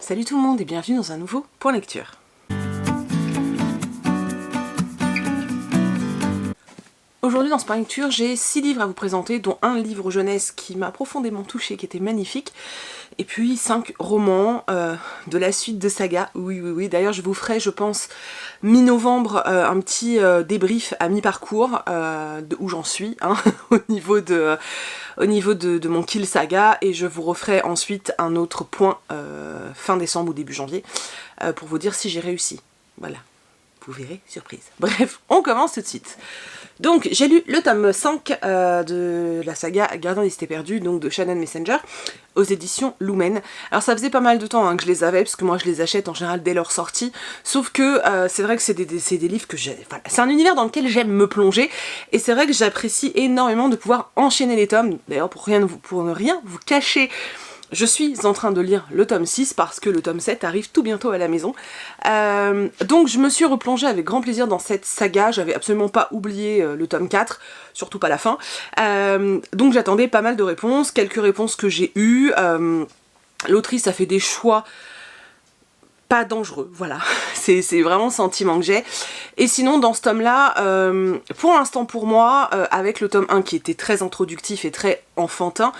Salut tout le monde et bienvenue dans un nouveau Point Lecture. Aujourd'hui dans ce Point Lecture, j'ai 6 livres à vous présenter, dont un livre jeunesse qui m'a profondément touchée, qui était magnifique, et puis 5 romans de la suite de saga. Oui, d'ailleurs je vous ferai, je pense, mi-novembre, un petit débrief à mi-parcours de où j'en suis, hein, au niveau de mon Kill Saga, et je vous referai ensuite un autre point fin décembre ou début janvier pour vous dire si j'ai réussi. Voilà, vous verrez, surprise. Bref, on commence tout de suite. Donc j'ai lu le tome 5 de la saga Gardien des Cités Perdues, donc de Shannon Messenger, aux éditions Lumen. Alors ça faisait pas mal de temps que je les avais, parce que moi je les achète en général dès leur sortie, sauf que c'est vrai que c'est des livres que j'ai... Voilà, c'est un univers dans lequel j'aime me plonger, et c'est vrai que j'apprécie énormément de pouvoir enchaîner les tomes. D'ailleurs pour ne rien vous cacher, je suis en train de lire le tome 6 parce que le tome 7 arrive tout bientôt à la maison. Donc je me suis replongée avec grand plaisir dans cette saga. J'avais absolument pas oublié le tome 4, surtout pas la fin. Donc j'attendais pas mal de réponses, quelques réponses que j'ai eues. L'autrice a fait des choix pas dangereux, voilà, c'est vraiment le sentiment que j'ai. Et sinon dans ce tome là, pour l'instant pour moi, avec le tome 1 qui était très introductif et très enfantin,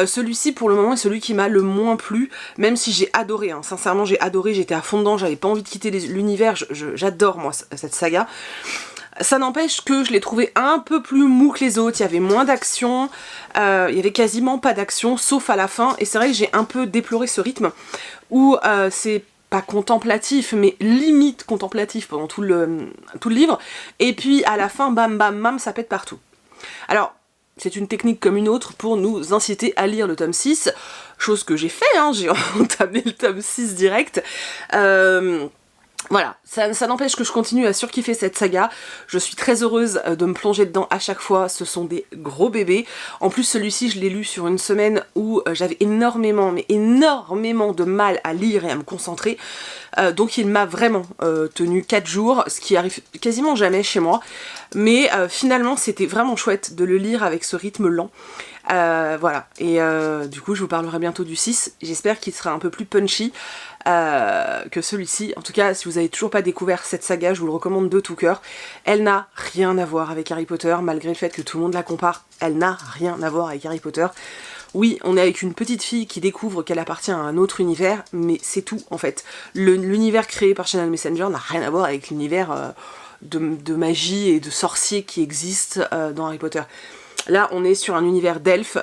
celui-ci pour le moment est celui qui m'a le moins plu, même si j'ai adoré, hein. Sincèrement j'ai adoré, j'étais à fond dedans, j'avais pas envie de quitter l'univers, j'adore moi cette saga. Ça n'empêche que je l'ai trouvé un peu plus mou que les autres, il y avait moins d'action, il y avait quasiment pas d'action, sauf à la fin, et c'est vrai que j'ai un peu déploré ce rythme, où c'est pas contemplatif, mais limite contemplatif pendant tout le livre, et puis à la fin, bam bam bam, ça pète partout. Alors, c'est une technique comme une autre pour nous inciter à lire le tome 6, chose que j'ai fait, hein, j'ai entamé le tome 6 direct. Voilà, ça n'empêche que je continue à surkiffer cette saga, je suis très heureuse de me plonger dedans à chaque fois, ce sont des gros bébés. En plus celui-ci je l'ai lu sur une semaine où j'avais énormément de mal à lire et à me concentrer, donc il m'a vraiment tenu 4 jours, ce qui arrive quasiment jamais chez moi, mais finalement c'était vraiment chouette de le lire avec ce rythme lent. Voilà, et du coup je vous parlerai bientôt du 6, j'espère qu'il sera un peu plus punchy que celui-ci. En tout cas, si vous n'avez toujours pas découvert cette saga, je vous le recommande de tout cœur. Elle n'a rien à voir avec Harry Potter, malgré le fait que tout le monde la compare, elle n'a rien à voir avec Harry Potter. Oui, on est avec une petite fille qui découvre qu'elle appartient à un autre univers, mais c'est tout en fait. L'univers créé par Shannon Messenger n'a rien à voir avec l'univers de magie et de sorciers qui existe dans Harry Potter. Là, on est sur un univers d'elfes,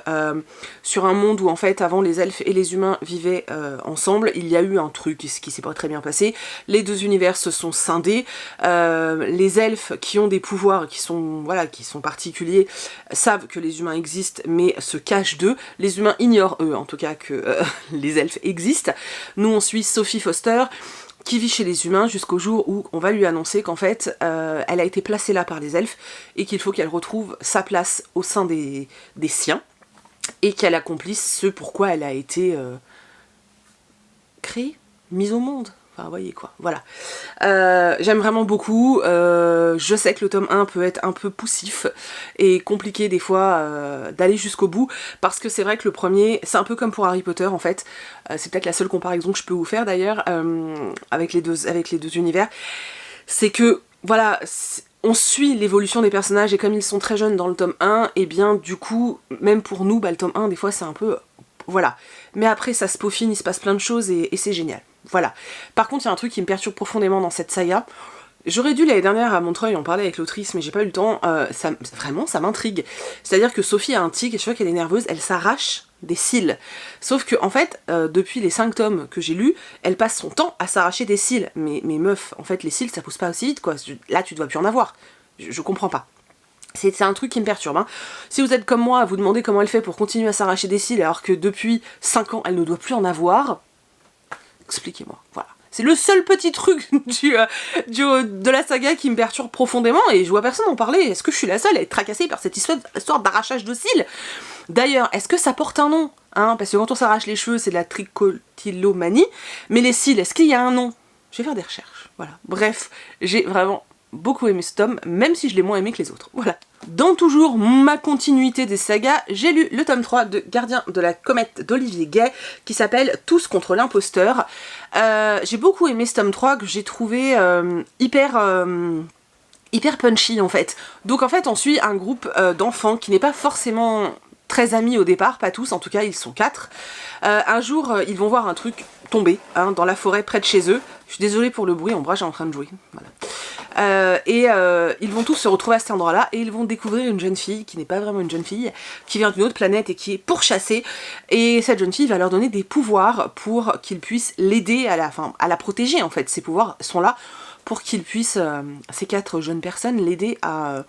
sur un monde où en fait, avant, les elfes et les humains vivaient ensemble. Il y a eu un truc qui s'est pas très bien passé. Les deux univers se sont scindés. Les elfes qui ont des pouvoirs qui sont particuliers savent que les humains existent, mais se cachent d'eux. Les humains ignorent, eux, en tout cas, que les elfes existent. Nous, on suit Sophie Foster, qui vit chez les humains jusqu'au jour où on va lui annoncer qu'en fait elle a été placée là par les elfes et qu'il faut qu'elle retrouve sa place au sein des siens et qu'elle accomplisse ce pourquoi elle a été créée, mise au monde. Enfin, vous voyez quoi, voilà. J'aime vraiment beaucoup, je sais que le tome 1 peut être un peu poussif et compliqué des fois d'aller jusqu'au bout, parce que c'est vrai que le premier, c'est un peu comme pour Harry Potter en fait, c'est peut-être la seule comparaison que je peux vous faire d'ailleurs, avec les deux univers, c'est que, voilà, on suit l'évolution des personnages et comme ils sont très jeunes dans le tome 1, et bien du coup, même pour nous, le tome 1 des fois c'est un peu... Voilà. Mais après ça se peaufine, il se passe plein de choses et c'est génial. Voilà. Par contre, il y a un truc qui me perturbe profondément dans cette saga. J'aurais dû l'année dernière à Montreuil en parler avec l'autrice, mais j'ai pas eu le temps. Vraiment, ça m'intrigue. C'est-à-dire que Sophie a un tic, et je vois qu'elle est nerveuse, elle s'arrache des cils. Sauf que, en fait, depuis les 5 tomes que j'ai lus, elle passe son temps à s'arracher des cils. Mais meuf, en fait, les cils, ça pousse pas aussi vite, quoi. Là, tu dois plus en avoir. Je comprends pas. C'est un truc qui me perturbe, hein. Si vous êtes comme moi à vous demander comment elle fait pour continuer à s'arracher des cils alors que depuis 5 ans, elle ne doit plus en avoir... Expliquez-moi, voilà. C'est le seul petit truc de la saga qui me perturbe profondément et je vois personne en parler. Est-ce que je suis la seule à être tracassée par cette histoire d'arrachage de cils? D'ailleurs, est-ce que ça porte un nom, hein? Parce que quand on s'arrache les cheveux, c'est de la trichotillomanie. Mais les cils, est-ce qu'il y a un nom? Je vais faire des recherches, voilà. Bref, j'ai vraiment beaucoup aimé ce tome, même si je l'ai moins aimé que les autres. Voilà. Dans toujours ma continuité des sagas, j'ai lu le tome 3 de Gardien de la comète d'Olivier Gay, qui s'appelle Tous contre l'imposteur. J'ai beaucoup aimé ce tome 3, que j'ai trouvé hyper punchy en fait. Donc en fait on suit un groupe d'enfants qui n'est pas forcément très amis au départ, pas tous, en tout cas ils sont 4. Un jour ils vont voir un truc tomber dans la forêt près de chez eux. Je suis désolée pour le bruit, Ombrage est en train de jouer. Voilà. Ils vont tous se retrouver à cet endroit-là et ils vont découvrir une jeune fille qui n'est pas vraiment une jeune fille, qui vient d'une autre planète et qui est pourchassée. Et cette jeune fille va leur donner des pouvoirs pour qu'ils puissent l'aider à la protéger en fait. Ces pouvoirs sont là pour qu'ils puissent, ces 4 jeunes personnes, l'aider à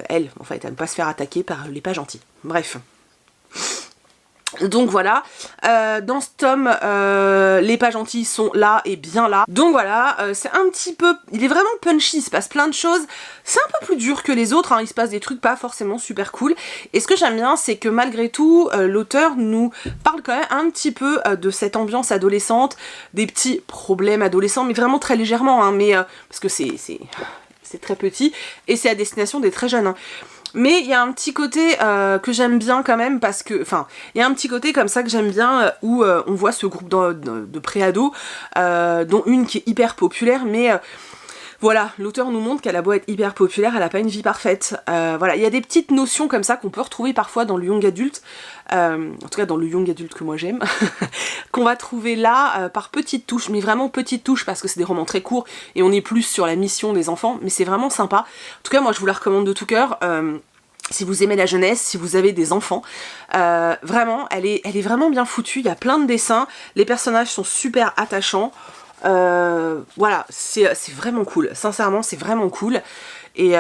elle en fait, à ne pas se faire attaquer par les pas gentils. Bref. Donc voilà, dans ce tome, les pas gentils sont là et bien là. Donc voilà, c'est un petit peu... Il est vraiment punchy, il se passe plein de choses. C'est un peu plus dur que les autres, il se passe des trucs pas forcément super cool. Et ce que j'aime bien, c'est que malgré tout, l'auteur nous parle quand même un petit peu de cette ambiance adolescente, des petits problèmes adolescents, mais vraiment très légèrement, parce que c'est très petit, et c'est à destination des très jeunes. Mais il y a un petit côté que j'aime bien quand même, parce que... Enfin, il y a un petit côté comme ça que j'aime bien, où on voit ce groupe de pré-ados, dont une qui est hyper populaire, mais... Voilà, l'auteur nous montre qu'elle a beau être hyper populaire, elle a pas une vie parfaite. Voilà, il y a des petites notions comme ça qu'on peut retrouver parfois dans le young adulte, en tout cas dans le young adulte que moi j'aime, qu'on va trouver là par petites touches, mais vraiment petites touches parce que c'est des romans très courts et on est plus sur la mission des enfants, mais c'est vraiment sympa. En tout cas, moi je vous la recommande de tout cœur. Si vous aimez la jeunesse, si vous avez des enfants, vraiment, elle est vraiment bien foutue, il y a plein de dessins, les personnages sont super attachants. Voilà, c'est vraiment cool, sincèrement c'est vraiment cool, et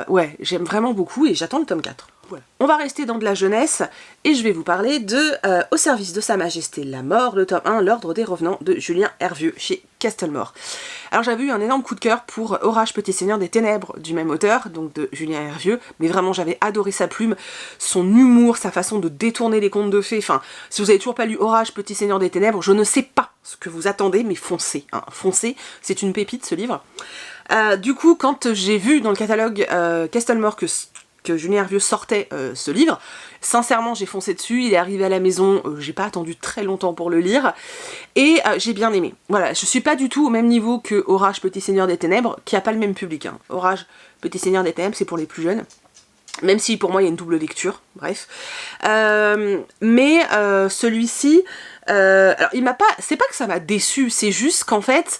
ouais, j'aime vraiment beaucoup et j'attends le tome 4. Voilà. On va rester dans de la jeunesse et je vais vous parler de Au service de Sa Majesté la Mort, le tome 1, L'Ordre des Revenants de Julien Hervieux chez Castlemore. Alors j'avais eu un énorme coup de cœur pour Orage Petit Seigneur des Ténèbres du même auteur, donc de Julien Hervieux, mais vraiment j'avais adoré sa plume, son humour, sa façon de détourner les contes de fées. Enfin, si vous avez toujours pas lu Orage Petit Seigneur des Ténèbres, je ne sais pas ce que vous attendez, mais foncez, foncez, c'est une pépite ce livre. Du coup, quand j'ai vu dans le catalogue Castlemore que Julien Hervieux sortait ce livre, sincèrement j'ai foncé dessus, il est arrivé à la maison, j'ai pas attendu très longtemps pour le lire, et j'ai bien aimé. Voilà, je suis pas du tout au même niveau que Orage Petit Seigneur des Ténèbres, qui a pas le même public. Orage Petit Seigneur des Ténèbres, c'est pour les plus jeunes, même si pour moi il y a une double lecture, bref. Mais celui-ci, alors il m'a pas, c'est pas que ça m'a déçu, c'est juste qu'en fait,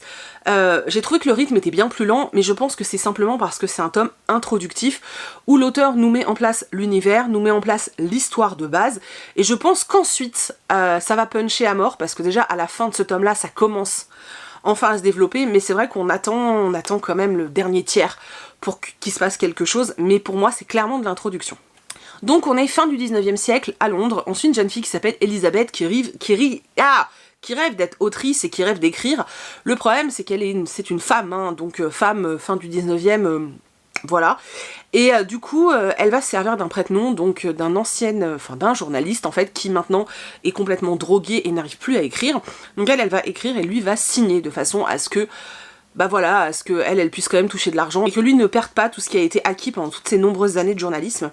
j'ai trouvé que le rythme était bien plus lent, mais je pense que c'est simplement parce que c'est un tome introductif, où l'auteur nous met en place l'univers, nous met en place l'histoire de base, et je pense qu'ensuite, ça va puncher à mort, parce que déjà à la fin de ce tome-là, ça commence enfin à se développer, mais c'est vrai qu'on attend quand même le dernier tiers pour qu'il se passe quelque chose, mais pour moi c'est clairement de l'introduction. Donc on est fin du 19e siècle à Londres, on suit une jeune fille qui s'appelle Elisabeth qui rêve d'être autrice et qui rêve d'écrire. Le problème c'est c'est une femme, donc femme fin du 19e, voilà. Et du coup elle va se servir d'un prête-nom, donc d'un journaliste en fait, qui maintenant est complètement drogué et n'arrive plus à écrire. Donc elle va écrire et lui va signer de façon à ce que à ce qu'elle puisse quand même toucher de l'argent et que lui ne perde pas tout ce qui a été acquis pendant toutes ces nombreuses années de journalisme.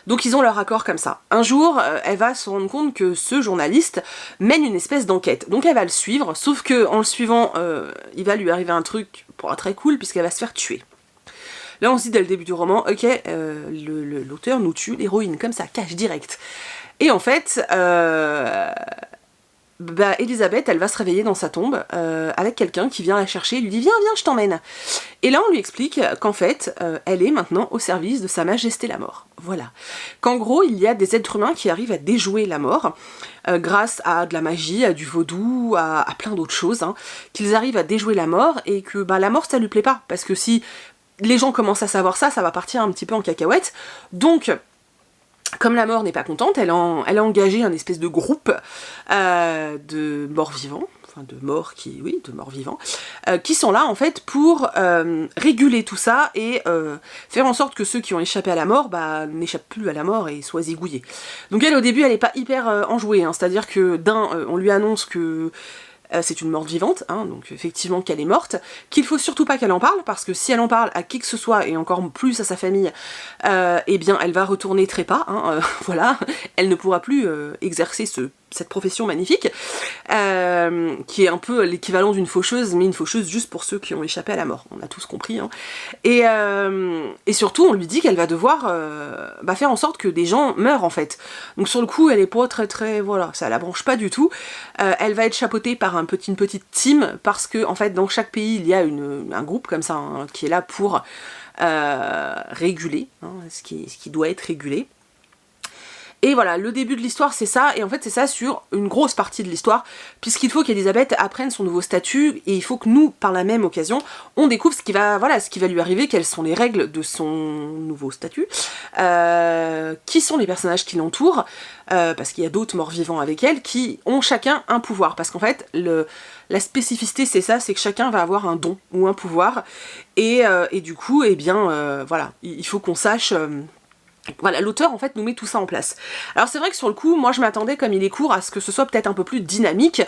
Donc ils ont leur accord comme ça. Un jour, elle va se rendre compte que ce journaliste mène une espèce d'enquête. Donc elle va le suivre, sauf que en le suivant, il va lui arriver un truc très cool, puisqu'elle va se faire tuer. Là on se dit dès le début du roman, ok, l'auteur nous tue l'héroïne, comme ça, cash direct. Et en fait, Elisabeth, elle va se réveiller dans sa tombe avec quelqu'un qui vient la chercher et lui dit viens, je t'emmène. Et là on lui explique qu'en fait elle est maintenant au service de Sa Majesté la Mort. Voilà. Qu'en gros il y a des êtres humains qui arrivent à déjouer la mort grâce à de la magie, à du vaudou, à plein d'autres choses, qu'ils arrivent à déjouer la mort, et que la mort ça lui plaît pas, parce que si les gens commencent à savoir ça, ça va partir un petit peu en cacahuète. Donc comme la mort n'est pas contente, elle a engagé un espèce de groupe de morts-vivants, de morts-vivants, qui sont là en fait pour réguler tout ça et faire en sorte que ceux qui ont échappé à la mort n'échappent plus à la mort et soient zigouillés. Donc elle au début elle est pas hyper enjouée, c'est-à-dire que on lui annonce que c'est une morte vivante, hein, donc effectivement qu'elle est morte, qu'il faut surtout pas qu'elle en parle, parce que si elle en parle à qui que ce soit, et encore plus à sa famille, eh bien elle va retourner trépas, hein, voilà, elle ne pourra plus exercer cette profession magnifique, qui est un peu l'équivalent d'une faucheuse, mais une faucheuse juste pour ceux qui ont échappé à la mort, on a tous compris, hein. Et surtout on lui dit qu'elle va devoir faire en sorte que des gens meurent en fait, donc sur le coup elle est pas très voilà, ça la branche pas du tout. Elle va être chapeautée par une petite team, parce que en fait dans chaque pays il y a un groupe comme ça, hein, qui est là pour réguler, hein, ce qui doit être régulé. Et voilà, le début de l'histoire c'est ça, et en fait c'est ça sur une grosse partie de l'histoire, puisqu'il faut qu'Elisabeth apprenne son nouveau statut, et il faut que nous, par la même occasion, on découvre ce qui va lui arriver, quelles sont les règles de son nouveau statut, qui sont les personnages qui l'entourent, parce qu'il y a d'autres morts-vivants avec elle, qui ont chacun un pouvoir, parce qu'en fait, la spécificité c'est ça, c'est que chacun va avoir un don, ou un pouvoir, et du coup, eh bien, voilà, il faut qu'on sache... Voilà, l'auteur en fait nous met tout ça en place. Alors c'est vrai que sur le coup, moi je m'attendais, comme il est court, à ce que ce soit peut-être un peu plus dynamique,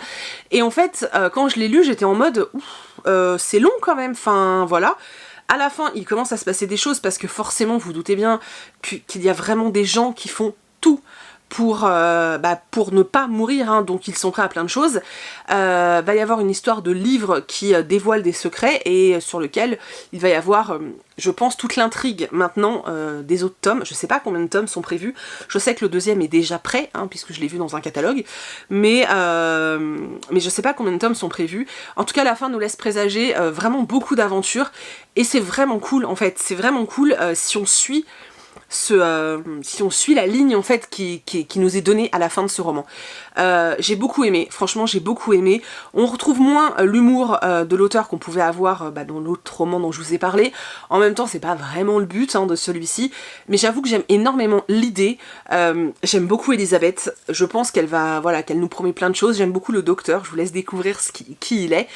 et en fait, quand je l'ai lu, j'étais en mode, c'est long quand même, enfin voilà. À la fin, il commence à se passer des choses, parce que forcément, vous doutez bien qu'il y a vraiment des gens qui font tout pour ne pas mourir, hein, donc ils sont prêts à plein de choses. Va y avoir une histoire de livre qui dévoile des secrets, et sur lequel il va y avoir, je pense, toute l'intrigue maintenant des autres tomes. Je sais pas combien de tomes sont prévus, je sais que le deuxième est déjà prêt, hein, puisque je l'ai vu dans un catalogue, mais je sais pas combien de tomes sont prévus. En tout cas, la fin nous laisse présager vraiment beaucoup d'aventures, et c'est vraiment cool en fait, c'est vraiment cool si on suit si on suit la ligne en fait qui nous est donnée à la fin de ce roman. J'ai beaucoup aimé, franchement j'ai beaucoup aimé. On retrouve moins l'humour de l'auteur qu'on pouvait avoir dans l'autre roman dont je vous ai parlé. En même temps c'est pas vraiment le but, hein, de celui-ci, mais j'avoue que j'aime énormément l'idée. J'aime beaucoup Elisabeth, je pense qu'elle qu'elle nous promet plein de choses. J'aime beaucoup le docteur, je vous laisse découvrir qui il est.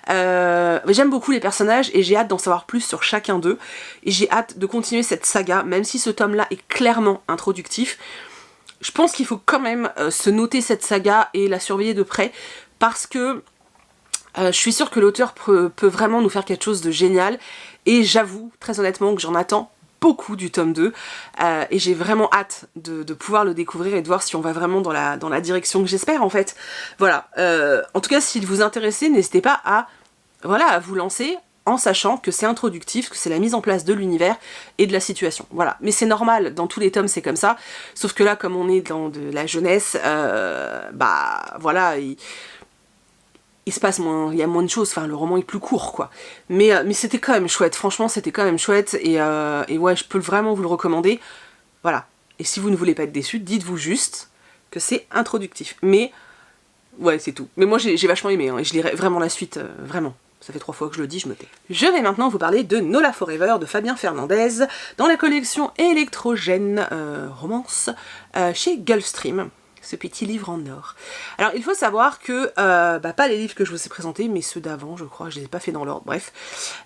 J'aime beaucoup les personnages, et j'ai hâte d'en savoir plus sur chacun d'eux, et j'ai hâte de continuer cette saga, même si ce tome là est clairement introductif. Je pense qu'il faut quand même se noter cette saga et la surveiller de près, parce que je suis sûre que l'auteur peut vraiment nous faire quelque chose de génial, et j'avoue très honnêtement que j'en attends beaucoup du tome 2, et j'ai vraiment hâte de pouvoir le découvrir et de voir si on va vraiment dans la direction que j'espère en fait. Voilà, en tout cas s'il vous intéresse, n'hésitez pas à vous lancer, en sachant que c'est introductif, que c'est la mise en place de l'univers et de la situation. Voilà, mais c'est normal, dans tous les tomes c'est comme ça, sauf que là comme on est dans de la jeunesse, voilà, il se passe moins, il y a moins de choses, enfin le roman est plus court quoi. Mais c'était quand même chouette, franchement c'était quand même chouette, et ouais, je peux vraiment vous le recommander. Voilà, et si vous ne voulez pas être déçus, dites-vous juste que c'est introductif. Mais, ouais c'est tout. Mais moi j'ai vachement aimé, hein, et je lirai vraiment la suite, vraiment. Ça fait 3 fois que je le dis, je me tais. Je vais maintenant vous parler de Nola Forever de Fabien Fernandez, dans la collection électrogène romance chez Gulfstream. Ce petit livre en or. Alors il faut savoir que, pas les livres que je vous ai présentés, mais ceux d'avant je crois, je les ai pas fait dans l'ordre, bref.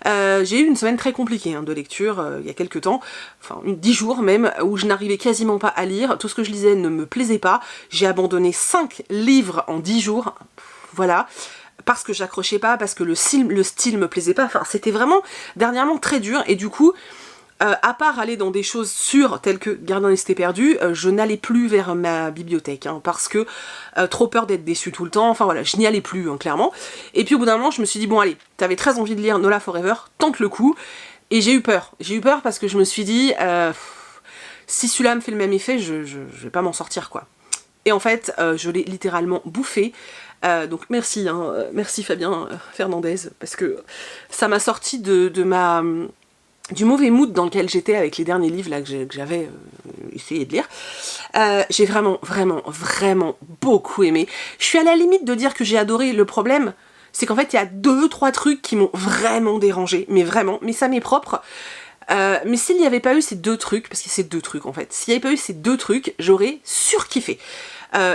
J'ai eu une semaine très compliquée de lecture il y a quelques temps, enfin 10 jours même, où je n'arrivais quasiment pas à lire, tout ce que je lisais ne me plaisait pas, j'ai abandonné 5 livres en 10 jours, voilà. Parce que j'accrochais pas, parce que le style me plaisait pas, enfin c'était vraiment dernièrement très dur, et du coup, à part aller dans des choses sûres telles que Gardien des cités perdues, je n'allais plus vers ma bibliothèque, hein, parce que trop peur d'être déçue tout le temps, enfin voilà, je n'y allais plus, hein, clairement. Et puis au bout d'un moment, je me suis dit, bon allez, t'avais très envie de lire Nola Forever, tente le coup, et j'ai eu peur parce que je me suis dit, si celui-là me fait le même effet, je vais pas m'en sortir quoi. Et en fait, je l'ai littéralement bouffé. Donc merci, hein, merci Fabien Fernandez, parce que ça m'a sorti du mauvais mood dans lequel j'étais avec les derniers livres là, que j'avais essayé de lire. J'ai vraiment beaucoup aimé. Je suis à la limite de dire que j'ai adoré. Le problème, c'est qu'en fait, il y a 2-3 trucs qui m'ont vraiment dérangé, mais ça m'est propre. Mais s'il n'y avait pas eu ces 2 trucs, parce que c'est 2 trucs en fait, s'il n'y avait pas eu ces 2 trucs, j'aurais surkiffé.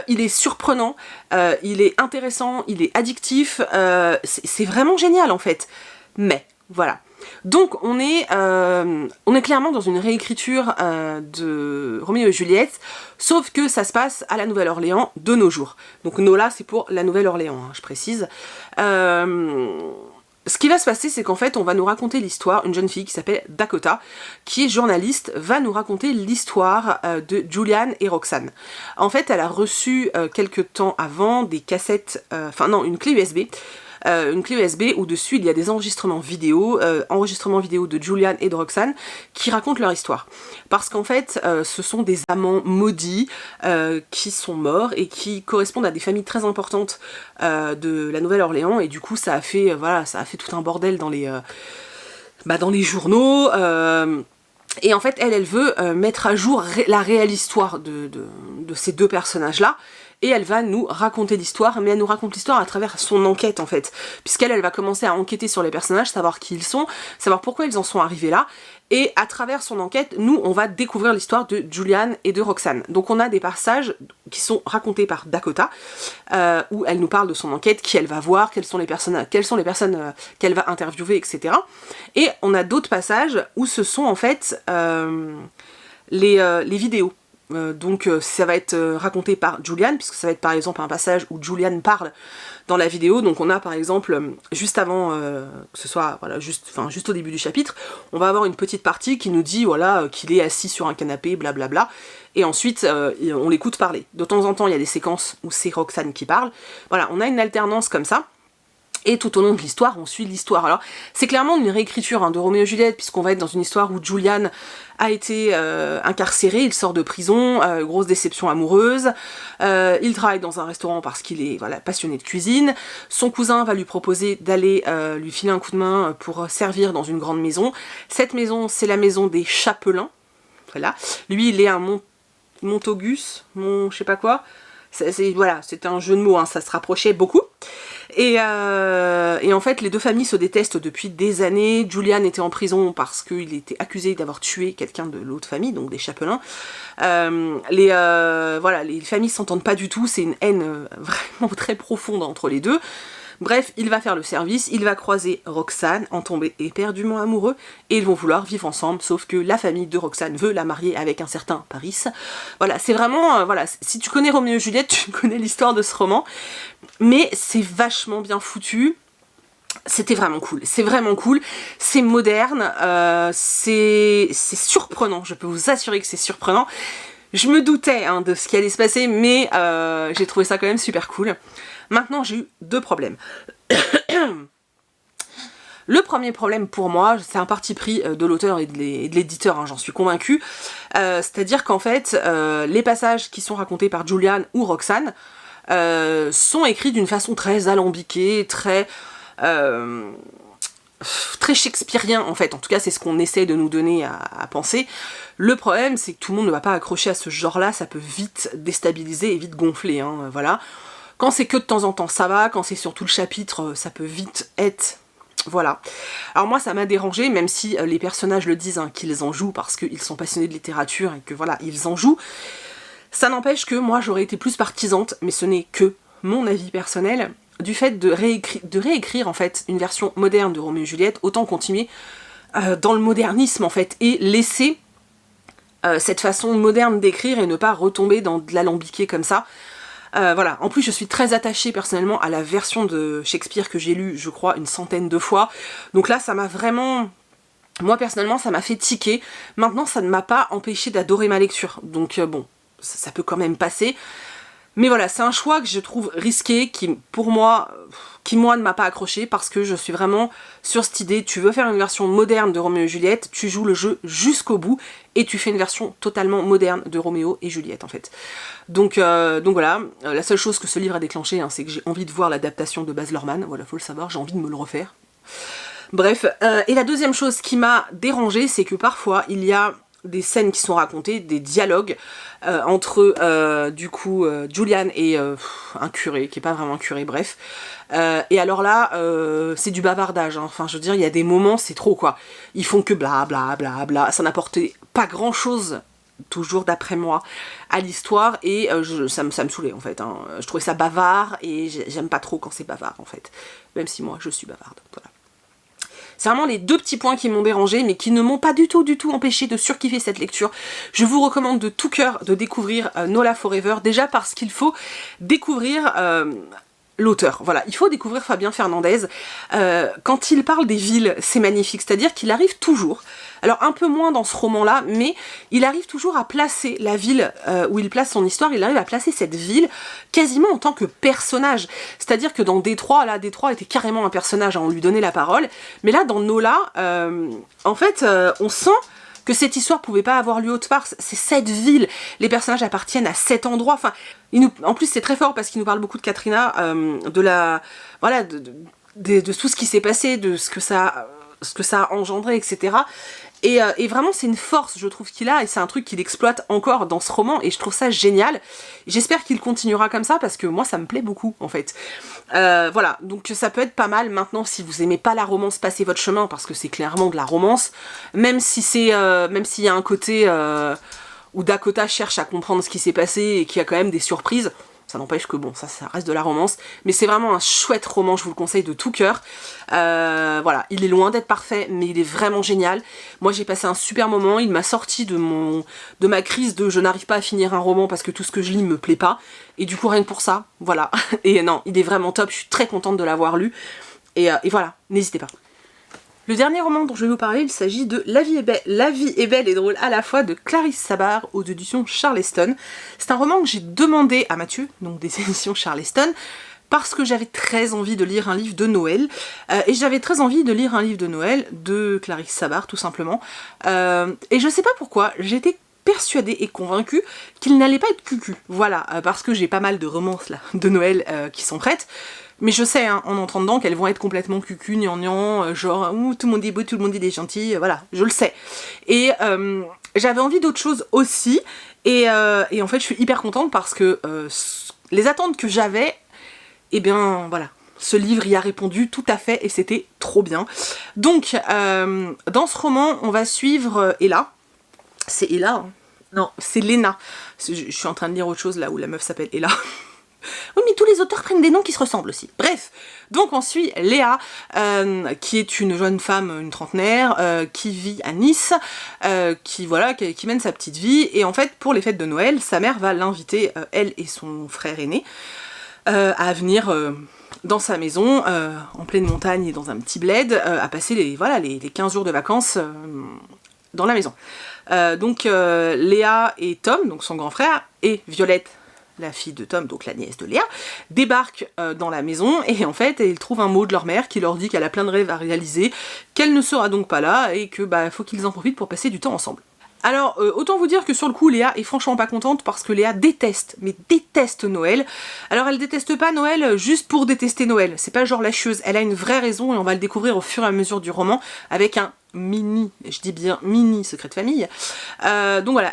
Il est surprenant, il est intéressant, il est addictif, c'est vraiment génial en fait. Mais, voilà. Donc on est clairement dans une réécriture de Roméo et Juliette, sauf que ça se passe à la Nouvelle-Orléans de nos jours. Donc Nola c'est pour la Nouvelle-Orléans, hein, je précise. Ce qui va se passer, c'est qu'en fait, on va nous raconter l'histoire, une jeune fille qui s'appelle Dakota, qui est journaliste, va nous raconter l'histoire de Julian et Roxane. En fait, elle a reçu quelques temps avant des cassettes, une clé USB, où dessus il y a des enregistrements vidéo de Julian et de Roxane qui racontent leur histoire. Parce qu'en fait, ce sont des amants maudits qui sont morts et qui correspondent à des familles très importantes de la Nouvelle-Orléans, et du coup ça a fait tout un bordel dans les journaux. Et en fait, elle veut mettre à jour la réelle histoire de ces deux personnages-là. Et elle va nous raconter l'histoire, mais elle nous raconte l'histoire à travers son enquête en fait. Puisqu'elle va commencer à enquêter sur les personnages, savoir qui ils sont, savoir pourquoi ils en sont arrivés là. Et à travers son enquête, nous, on va découvrir l'histoire de Julian et de Roxane. Donc on a des passages qui sont racontés par Dakota, où elle nous parle de son enquête, qui elle va voir, quelles sont les personnes qu'elle va interviewer, etc. Et on a d'autres passages où ce sont en fait les vidéos. Donc ça va être raconté par Julian, puisque ça va être par exemple un passage où Julian parle dans la vidéo. Donc on a par exemple, juste avant que ce soit, voilà, juste au début du chapitre, on va avoir une petite partie qui nous dit voilà qu'il est assis sur un canapé, blablabla, et ensuite on l'écoute parler. De temps en temps il y a des séquences où c'est Roxane qui parle. Voilà, on a une alternance comme ça. Et tout au long de l'histoire, on suit l'histoire. Alors, c'est clairement une réécriture de Roméo et Juliette, puisqu'on va être dans une histoire où Julian a été incarcéré, il sort de prison, grosse déception amoureuse, il travaille dans un restaurant parce qu'il est passionné de cuisine, son cousin va lui proposer d'aller lui filer un coup de main pour servir dans une grande maison. Cette maison, c'est la maison des Chapelains. Voilà. Lui, il est un Montogus, je sais pas quoi. C'était un jeu de mots, hein, ça se rapprochait beaucoup. Et en fait, les deux familles se détestent depuis des années. Julian était en prison parce qu'il était accusé d'avoir tué quelqu'un de l'autre famille, donc des Chapelains. Les familles s'entendent pas du tout, c'est une haine vraiment très profonde entre les deux. Bref, il va faire le service, il va croiser Roxane, en tomber éperdument amoureux, et ils vont vouloir vivre ensemble, sauf que la famille de Roxane veut la marier avec un certain Paris. Voilà, c'est vraiment, si tu connais Roméo et Juliette, tu connais l'histoire de ce roman, mais c'est vachement bien foutu. C'était vraiment cool, c'est moderne, c'est surprenant, je peux vous assurer que c'est surprenant. Je me doutais de ce qui allait se passer, mais j'ai trouvé ça quand même super cool. Maintenant, j'ai eu deux problèmes. Le premier problème pour moi, c'est un parti pris de l'auteur et de l'éditeur, j'en suis convaincue. C'est-à-dire qu'en fait, les passages qui sont racontés par Julian ou Roxane sont écrits d'une façon très alambiquée, très shakespearien en fait. En tout cas, c'est ce qu'on essaie de nous donner à penser. Le problème, c'est que tout le monde ne va pas accrocher à ce genre-là, ça peut vite déstabiliser et vite gonfler, voilà. Quand c'est que de temps en temps, ça va. Quand c'est sur tout le chapitre, ça peut vite être... Voilà. Alors moi, ça m'a dérangé, même si les personnages le disent, qu'ils en jouent parce qu'ils sont passionnés de littérature et que voilà, ils en jouent. Ça n'empêche que moi, j'aurais été plus partisante, mais ce n'est que mon avis personnel, du fait de réécrire en fait une version moderne de Roméo et Juliette. Autant continuer dans le modernisme en fait, et laisser cette façon moderne d'écrire et ne pas retomber dans de l'alambiqué comme ça. Voilà. En plus, je suis très attachée personnellement à la version de Shakespeare que j'ai lue, je crois, une centaine de fois. Donc là, ça m'a vraiment... Moi, personnellement, ça m'a fait tiquer. Maintenant, ça ne m'a pas empêché d'adorer ma lecture. Donc bon, ça peut quand même passer. Mais voilà, c'est un choix que je trouve risqué, qui moi ne m'a pas accroché, parce que je suis vraiment sur cette idée, tu veux faire une version moderne de Roméo et Juliette, tu joues le jeu jusqu'au bout, et tu fais une version totalement moderne de Roméo et Juliette en fait. Donc voilà, la seule chose que ce livre a déclenché, c'est que j'ai envie de voir l'adaptation de Baz Luhrmann, voilà, faut le savoir, j'ai envie de me le refaire. Bref, et la deuxième chose qui m'a dérangée, c'est que parfois il y a des scènes qui sont racontées, des dialogues entre Julian et un curé, qui est pas vraiment un curé, bref. Et alors là, c'est du bavardage, enfin je veux dire, il y a des moments, c'est trop quoi. Ils font que bla bla bla bla, ça n'apportait pas grand chose, toujours d'après moi, à l'histoire, et ça me saoulait en fait. Je trouvais ça bavard, et j'aime pas trop quand c'est bavard en fait. Même si moi je suis bavarde, voilà. C'est vraiment les deux petits points qui m'ont dérangé, mais qui ne m'ont pas du tout empêché de surkiffer cette lecture. Je vous recommande de tout cœur de découvrir Nola Forever, déjà parce qu'il faut découvrir l'auteur. Voilà, il faut découvrir Fabien Fernandez. Quand il parle des villes, c'est magnifique, c'est-à-dire qu'il arrive toujours, alors un peu moins dans ce roman-là, mais il arrive toujours à placer la ville où il place son histoire, il arrive à placer cette ville quasiment en tant que personnage. C'est-à-dire que dans Détroit, là, Détroit était carrément un personnage, hein, on lui donnait la parole, mais là, dans Nola, en fait, on sent que cette histoire pouvait pas avoir lieu autre part, c'est cette ville, les personnages appartiennent à cet endroit, enfin, en plus c'est très fort parce qu'il nous parle beaucoup de Katrina, de la, voilà, de tout ce qui s'est passé, de ce que ça a engendré, etc. Et vraiment c'est une force, je trouve, qu'il a, et c'est un truc qu'il exploite encore dans ce roman, et je trouve ça génial. J'espère qu'il continuera comme ça, parce que moi ça me plaît beaucoup, en fait. Voilà, donc ça peut être pas mal. Maintenant, si vous aimez pas la romance, passez votre chemin, parce que c'est clairement de la romance, même si c'est, même s'il y a un côté où Dakota cherche à comprendre ce qui s'est passé, et qu'il y a quand même des surprises, ça n'empêche que bon, ça reste de la romance, mais c'est vraiment un chouette roman, je vous le conseille de tout cœur. Voilà, il est loin d'être parfait, mais il est vraiment génial. Moi j'ai passé un super moment, il m'a sorti de ma crise de je n'arrive pas à finir un roman parce que tout ce que je lis me plaît pas, et du coup rien que pour ça, voilà. Et non, il est vraiment top, je suis très contente de l'avoir lu, et voilà, n'hésitez pas. Le dernier roman dont je vais vous parler, il s'agit de La vie est belle et drôle à la fois de Clarisse Sabard aux éditions Charleston. C'est un roman que j'ai demandé à Mathieu, donc des éditions Charleston, parce que j'avais très envie de lire un livre de Noël, et j'avais très envie de lire un livre de Noël de Clarisse Sabard, tout simplement. Et je sais pas pourquoi, j'étais persuadée et convaincue qu'il n'allait pas être cucu. Voilà, parce que j'ai pas mal de romances là, de Noël qui sont prêtes. Mais je sais, hein, en entrant dedans, qu'elles vont être complètement cucu, gnangnan, genre tout le monde est beau, tout le monde est gentil, voilà, je le sais. Et j'avais envie d'autre chose aussi, et en fait je suis hyper contente parce que les attentes que j'avais, eh bien voilà, ce livre y a répondu tout à fait, et c'était trop bien. Donc, dans ce roman, on va suivre Ella. C'est Ella, hein. Non, c'est Lena. Je suis en train de lire autre chose là où la meuf s'appelle Ella. Oui, mais tous les auteurs prennent des noms qui se ressemblent aussi. Bref, donc on suit Léa, qui est une jeune femme, une trentenaire, qui vit à Nice, qui mène sa petite vie, et en fait, pour les fêtes de Noël, sa mère va l'inviter, elle et son frère aîné, à venir dans sa maison, en pleine montagne et dans un petit bled, à passer les 15 jours de vacances dans la maison. Donc Léa et Tom, donc son grand frère, et Violette, la fille de Tom, donc la nièce de Léa, débarquent dans la maison, et en fait ils trouvent un mot de leur mère qui leur dit qu'elle a plein de rêves à réaliser, qu'elle ne sera donc pas là, et que faut qu'ils en profitent pour passer du temps ensemble. Alors, autant vous dire que sur le coup, Léa est franchement pas contente, parce que Léa déteste Noël. Alors elle déteste pas Noël juste pour détester Noël, c'est pas genre la chieuse, elle a une vraie raison, et on va le découvrir au fur et à mesure du roman, avec un mini, je dis bien mini secret de famille. Donc voilà,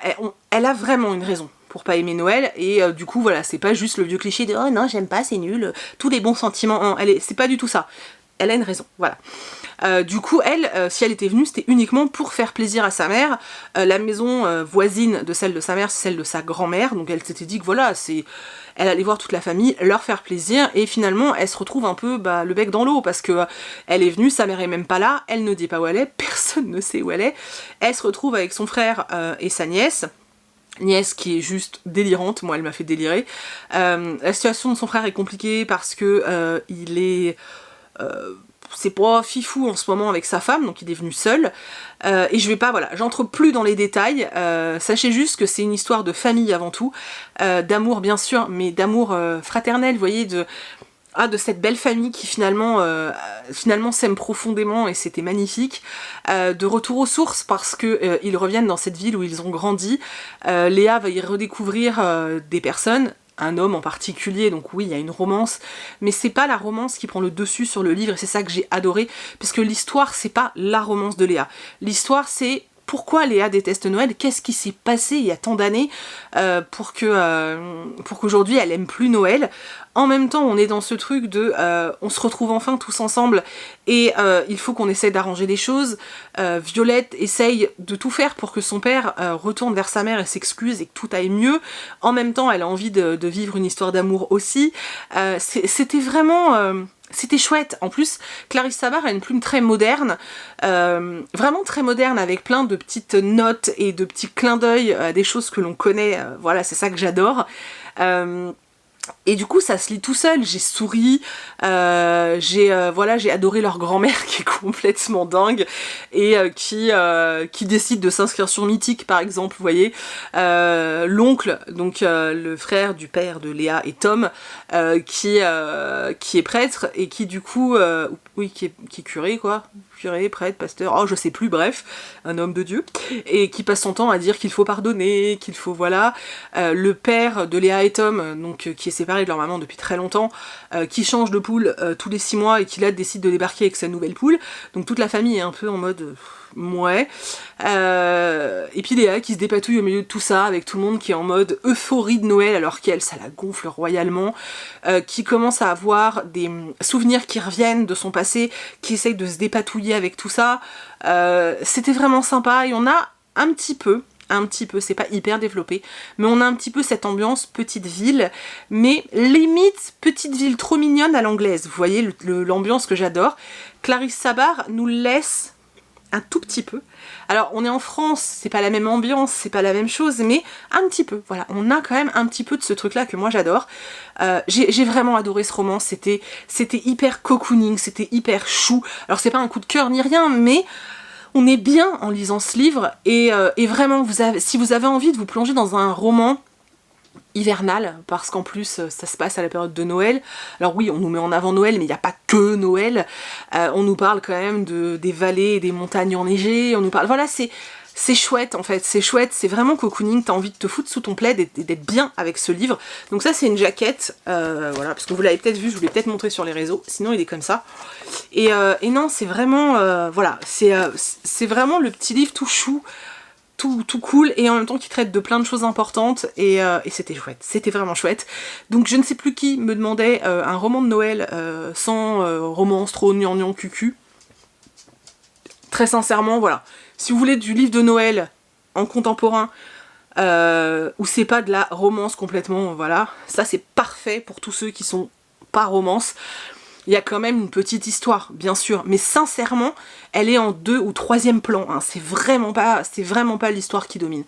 elle a vraiment une raison pour pas aimer Noël, et du coup voilà, c'est pas juste le vieux cliché de oh non j'aime pas, c'est nul, tous les bons sentiments, c'est pas du tout ça, elle a une raison, voilà. Du coup elle, si elle était venue, c'était uniquement pour faire plaisir à sa mère. La maison voisine de celle de sa mère, c'est celle de sa grand-mère, donc elle s'était dit que voilà, elle allait voir toute la famille, leur faire plaisir, et finalement elle se retrouve un peu le bec dans l'eau, parce que elle est venue, sa mère est même pas là, elle ne dit pas où elle est, personne ne sait où elle est, elle se retrouve avec son frère et sa nièce qui est juste délirante, moi elle m'a fait délirer. La situation de son frère est compliquée parce que il est... c'est pas fifou en ce moment avec sa femme, donc il est venu seul, et je vais pas, voilà, j'entre plus dans les détails, sachez juste que c'est une histoire de famille avant tout, d'amour bien sûr, mais d'amour fraternel, vous voyez, de cette belle famille qui finalement s'aime profondément, et c'était magnifique, de retour aux sources, parce que ils reviennent dans cette ville où ils ont grandi. Léa va y redécouvrir des personnes, un homme en particulier, donc oui, il y a une romance, mais c'est pas la romance qui prend le dessus sur le livre, et c'est ça que j'ai adoré, parce que l'histoire, c'est pas la romance de Léa. L'histoire, c'est pourquoi Léa déteste Noël, qu'est-ce qui s'est passé il y a tant d'années pour qu'aujourd'hui elle aime plus Noël. En même temps, on est dans ce truc de on se retrouve enfin tous ensemble, et il faut qu'on essaie d'arranger les choses. Violette essaye de tout faire pour que son père retourne vers sa mère et s'excuse, et que tout aille mieux. En même temps, elle a envie de vivre une histoire d'amour aussi. C'était vraiment c'était chouette. En plus, Clarisse Sabar a une plume très moderne, vraiment très moderne, avec plein de petites notes et de petits clins d'œil à des choses que l'on connaît. Voilà, c'est ça que j'adore. Et du coup, ça se lit tout seul. J'ai souri, j'ai adoré leur grand-mère qui est complètement dingue et qui décide de s'inscrire sur Mythique, par exemple, vous voyez. L'oncle, donc le frère du père de Léa et Tom, qui est prêtre et qui du coup, qui est curé quoi. Curé, prêtre, pasteur, oh je sais plus, bref, un homme de Dieu, et qui passe son temps à dire qu'il faut pardonner, qu'il faut, voilà, le père de Léa et Tom, donc qui est séparé de leur maman depuis très longtemps, qui change de poule tous les 6 mois et qui là décide de débarquer avec sa nouvelle poule, donc toute la famille est un peu en mode ouais, et puis Léa qui se dépatouille au milieu de tout ça avec tout le monde qui est en mode euphorie de Noël alors qu'elle ça la gonfle royalement, qui commence à avoir des souvenirs qui reviennent de son passé, qui essaye de se dépatouiller avec tout ça. C'était vraiment sympa et on a un petit peu, c'est pas hyper développé, mais on a un petit peu cette ambiance petite ville, mais limite petite ville trop mignonne à l'anglaise. Vous voyez l'ambiance que j'adore. Clarisse Sabar nous laisse un tout petit peu. Alors on est en France, c'est pas la même ambiance, c'est pas la même chose, mais un petit peu, voilà, on a quand même un petit peu de ce truc-là que moi j'adore. J'ai vraiment adoré ce roman, c'était hyper cocooning, c'était hyper chou. Alors c'est pas un coup de cœur ni rien, mais on est bien en lisant ce livre, et vraiment, si vous avez envie de vous plonger dans un roman hivernal, parce qu'en plus ça se passe à la période de Noël. Alors oui, on nous met en avant Noël, mais il n'y a pas que Noël. On nous parle quand même des vallées et des montagnes enneigées, on nous parle... Voilà, c'est chouette en fait, c'est chouette, c'est vraiment cocooning, t'as envie de te foutre sous ton plaid et d'être bien avec ce livre. Donc ça c'est une jaquette, voilà, parce que vous l'avez peut-être vu, je vous l'ai peut-être montré sur les réseaux, sinon il est comme ça. Et non, c'est vraiment, voilà, c'est vraiment le petit livre tout chou, tout cool, et en même temps qui traite de plein de choses importantes, et c'était chouette, c'était vraiment chouette. Donc je ne sais plus qui me demandait un roman de Noël sans romance trop gnangnan cucu. Très sincèrement, voilà. Si vous voulez du livre de Noël en contemporain, où c'est pas de la romance complètement, voilà, ça c'est parfait pour tous ceux qui sont pas romance. Il y a quand même une petite histoire, bien sûr, mais sincèrement, elle est en 2e ou 3e plan, hein. C'est vraiment pas l'histoire qui domine.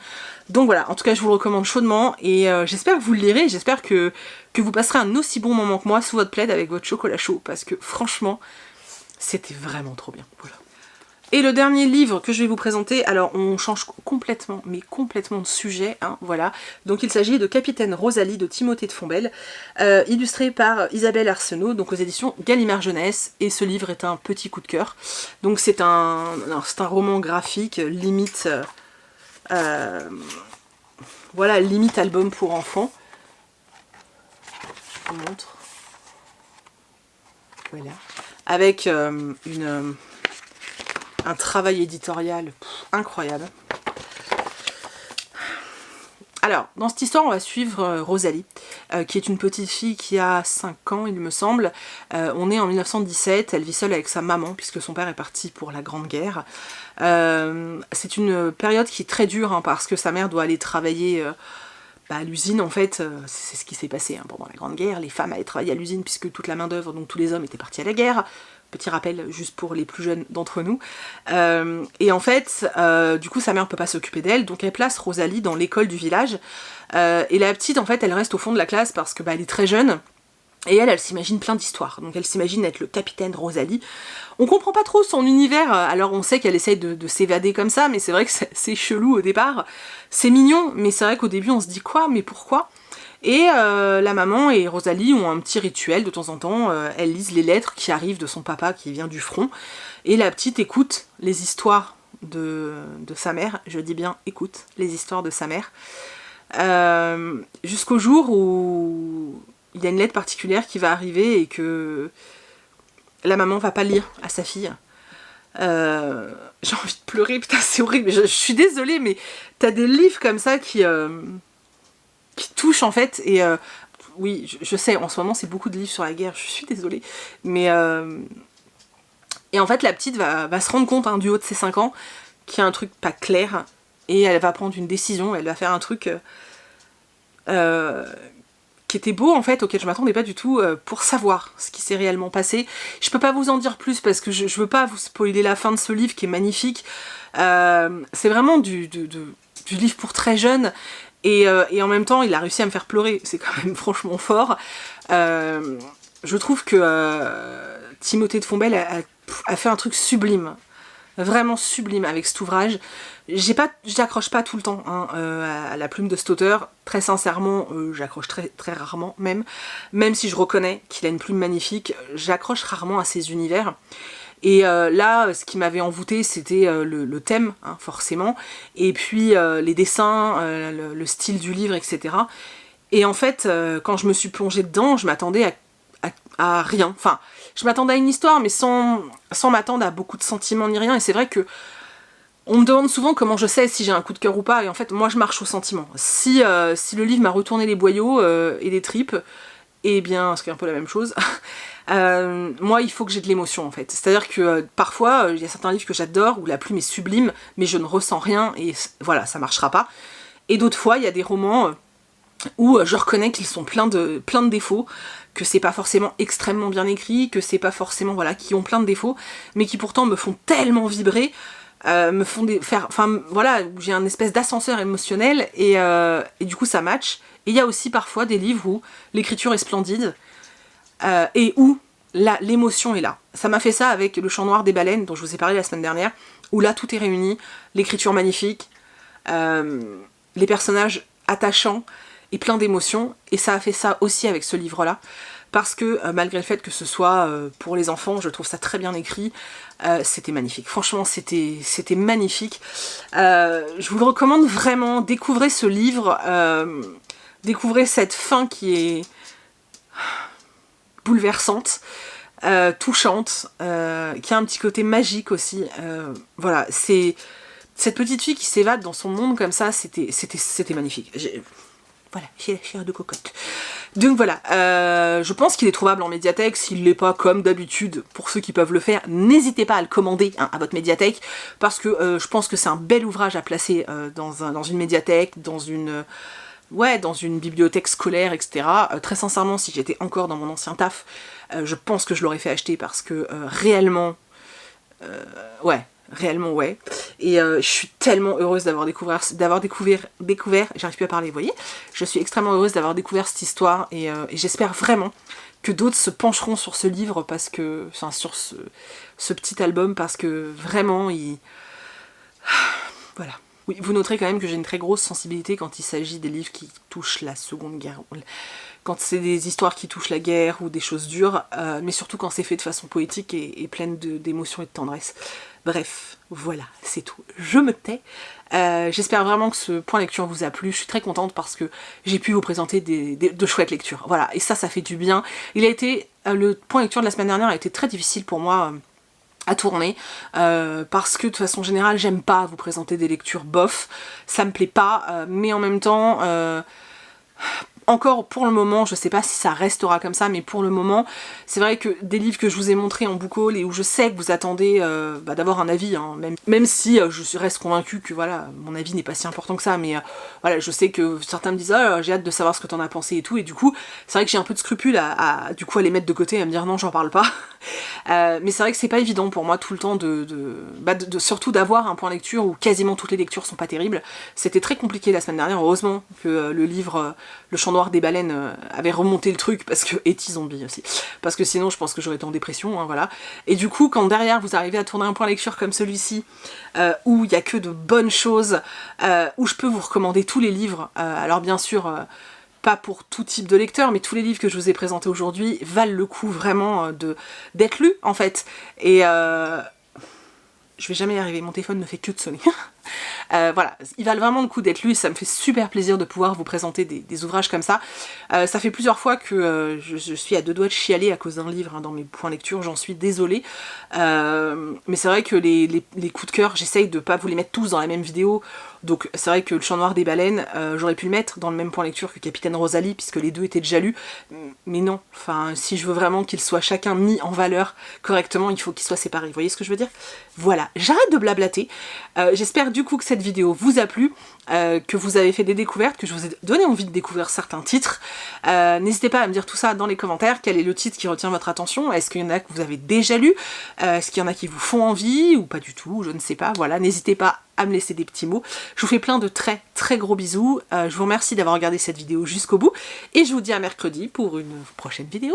Donc voilà, en tout cas je vous le recommande chaudement, et j'espère que vous le lirez, j'espère que vous passerez un aussi bon moment que moi sous votre plaid avec votre chocolat chaud, parce que franchement, c'était vraiment trop bien, voilà. Et le dernier livre que je vais vous présenter, alors on change complètement, mais complètement de sujet, hein, voilà. Donc il s'agit de Capitaine Rosalie de Timothée de Fombelle, illustré par Isabelle Arsenault, donc aux éditions Gallimard Jeunesse, et ce livre est un petit coup de cœur. Donc c'est un roman graphique, limite, voilà, limite album pour enfants. Je vous montre. Voilà. Avec un travail éditorial incroyable. Alors, dans cette histoire, on va suivre Rosalie, qui est une petite fille qui a 5 ans, il me semble. On est en 1917, elle vit seule avec sa maman, puisque son père est parti pour la Grande Guerre. C'est une période qui est très dure, hein, parce que sa mère doit aller travailler à l'usine, en fait. C'est ce qui s'est passé hein, pendant la Grande Guerre. Les femmes allaient travailler à l'usine, puisque toute la main-d'œuvre, donc tous les hommes, étaient partis à la guerre. Petit rappel juste pour les plus jeunes d'entre nous. Et en fait, du coup, sa mère ne peut pas s'occuper d'elle, donc elle place Rosalie dans l'école du village. Et la petite, en fait, elle reste au fond de la classe parce que elle est très jeune. Et elle s'imagine plein d'histoires. Donc elle s'imagine être le capitaine Rosalie. On comprend pas trop son univers, alors on sait qu'elle essaye de s'évader comme ça, mais c'est vrai que c'est chelou au départ. C'est mignon, mais c'est vrai qu'au début on se dit quoi, mais pourquoi ? Et la maman et Rosalie ont un petit rituel de temps en temps, elles lisent les lettres qui arrivent de son papa qui vient du front, et la petite écoute les histoires de sa mère, je dis bien écoute les histoires de sa mère, jusqu'au jour où il y a une lettre particulière qui va arriver et que la maman va pas lire à sa fille. J'ai envie de pleurer, putain c'est horrible, je suis désolée, mais t'as des livres comme ça qui touchent en fait, et oui, je sais, en ce moment c'est beaucoup de livres sur la guerre, je suis désolée, mais et en fait la petite va se rendre compte hein, du haut de ses 5 ans qu'il y a un truc pas clair, et elle va prendre une décision, elle va faire un truc qui était beau en fait, auquel je m'attendais pas du tout, pour savoir ce qui s'est réellement passé. Je peux pas vous en dire plus parce que je veux pas vous spoiler la fin de ce livre qui est magnifique. C'est vraiment du livre pour très jeunes et en même temps il a réussi à me faire pleurer, c'est quand même franchement fort. Je trouve que Timothée de Fontbelle a fait un truc sublime. Vraiment sublime avec cet ouvrage. J'accroche pas tout le temps hein, à la plume de cet auteur. Très sincèrement, j'accroche très, très rarement même si je reconnais qu'il a une plume magnifique, j'accroche rarement à ses univers. Et là, ce qui m'avait envoûté, c'était le thème, hein, forcément, et puis les dessins, le style du livre, etc. Et en fait, quand je me suis plongée dedans, je m'attendais à rien. Enfin, je m'attendais à une histoire, mais sans m'attendre à beaucoup de sentiments ni rien. Et c'est vrai que on me demande souvent comment je sais si j'ai un coup de cœur ou pas. Et en fait, moi, je marche au sentiment. Si le livre m'a retourné les boyaux et les tripes, eh bien, ce qui est un peu la même chose, moi, il faut que j'ai de l'émotion, en fait. C'est-à-dire que parfois, il y a certains livres que j'adore, où la plume est sublime, mais je ne ressens rien, et voilà, ça marchera pas. Et d'autres fois, il y a des romans où je reconnais qu'ils sont pleins de défauts, que c'est pas forcément extrêmement bien écrit, que c'est pas forcément, voilà, qui ont plein de défauts, mais qui pourtant me font tellement vibrer, me font enfin voilà, j'ai un espèce d'ascenseur émotionnel, et du coup ça match. Et il y a aussi parfois des livres où l'écriture est splendide, et où l'émotion est là. Ça m'a fait ça avec Le Chant Noir des Baleines, dont je vous ai parlé la semaine dernière, où là tout est réuni, l'écriture magnifique, les personnages attachants, et plein d'émotions, et ça a fait ça aussi avec ce livre-là, parce que malgré le fait que ce soit pour les enfants, je trouve ça très bien écrit, c'était magnifique. Franchement, c'était magnifique. Je vous le recommande vraiment, découvrez ce livre, découvrez cette fin qui est bouleversante, touchante, qui a un petit côté magique aussi. Voilà, c'est cette petite fille qui s'évade dans son monde comme ça, c'était magnifique. Voilà, j'ai la chair de cocotte. Donc voilà, je pense qu'il est trouvable en médiathèque. S'il l'est pas, comme d'habitude, pour ceux qui peuvent le faire, n'hésitez pas à le commander hein, à votre médiathèque, parce que je pense que c'est un bel ouvrage à placer dans une médiathèque, dans une bibliothèque scolaire, etc. Très sincèrement, si j'étais encore dans mon ancien taf, je pense que je l'aurais fait acheter, parce que réellement, ouais. Et je suis tellement heureuse d'avoir découvert, j'arrive plus à parler, vous voyez. Je suis extrêmement heureuse d'avoir découvert cette histoire, et j'espère vraiment que d'autres se pencheront sur ce livre, parce que, enfin, sur ce petit album, parce que vraiment, voilà. Oui, vous noterez quand même que j'ai une très grosse sensibilité quand il s'agit des livres qui touchent la Seconde Guerre. Quand c'est des histoires qui touchent la guerre ou des choses dures, mais surtout quand c'est fait de façon poétique et pleine d'émotion et de tendresse. Bref, voilà, c'est tout. Je me tais. J'espère vraiment que ce point lecture vous a plu. Je suis très contente parce que j'ai pu vous présenter de chouettes lectures. Voilà, et ça fait du bien. Le point lecture de la semaine dernière a été très difficile pour moi à tourner, parce que de façon générale, j'aime pas vous présenter des lectures bof. Ça me plaît pas, mais en même temps... encore pour le moment, je sais pas si ça restera comme ça, mais pour le moment, c'est vrai que des livres que je vous ai montrés en book haul et où je sais que vous attendez d'avoir un avis, hein, même si je reste convaincue que voilà, mon avis n'est pas si important que ça, mais voilà, je sais que certains me disent oh, j'ai hâte de savoir ce que t'en as pensé et tout, et du coup, c'est vrai que j'ai un peu de scrupule à les mettre de côté et à me dire non, j'en parle pas. Mais c'est vrai que c'est pas évident pour moi tout le temps surtout d'avoir un point lecture où quasiment toutes les lectures sont pas terribles. C'était très compliqué la semaine dernière, heureusement que le livre Le Chant Noir des Baleines avait remonté le truc, parce que et Zombie aussi, parce que sinon je pense que j'aurais été en dépression, hein, voilà. Et du coup, quand derrière vous arrivez à tourner un point lecture comme celui-ci, où il y a que de bonnes choses, où je peux vous recommander tous les livres, alors bien sûr pas pour tout type de lecteur, mais tous les livres que je vous ai présentés aujourd'hui valent le coup vraiment d'être lus en fait. Et je vais jamais y arriver, mon téléphone ne fait que de sonner. Voilà, ils valent vraiment le coup d'être lus, ça me fait super plaisir de pouvoir vous présenter des ouvrages comme ça. Ça fait plusieurs fois que je suis à deux doigts de chialer à cause d'un livre hein, dans mes points lecture, j'en suis désolée. Mais c'est vrai que les coups de cœur, j'essaye de pas vous les mettre tous dans la même vidéo. Donc c'est vrai que Le Chant Noir des Baleines, j'aurais pu le mettre dans le même point lecture que Capitaine Rosalie, puisque les deux étaient déjà lus. Mais non, enfin, si je veux vraiment qu'ils soient chacun mis en valeur correctement, il faut qu'ils soient séparés. Vous voyez ce que je veux dire? Voilà, j'arrête de blablater. J'espère du coup que cette cette vidéo vous a plu, que vous avez fait des découvertes, que je vous ai donné envie de découvrir certains titres. N'hésitez pas à me dire tout ça dans les commentaires. Quel est le titre qui retient votre attention? Est-ce qu'il y en a que vous avez déjà lu? Est-ce qu'il y en a qui vous font envie ou pas du tout? Je ne sais pas. Voilà, n'hésitez pas à me laisser des petits mots. Je vous fais plein de très très gros bisous. Je vous remercie d'avoir regardé cette vidéo jusqu'au bout et je vous dis à mercredi pour une prochaine vidéo.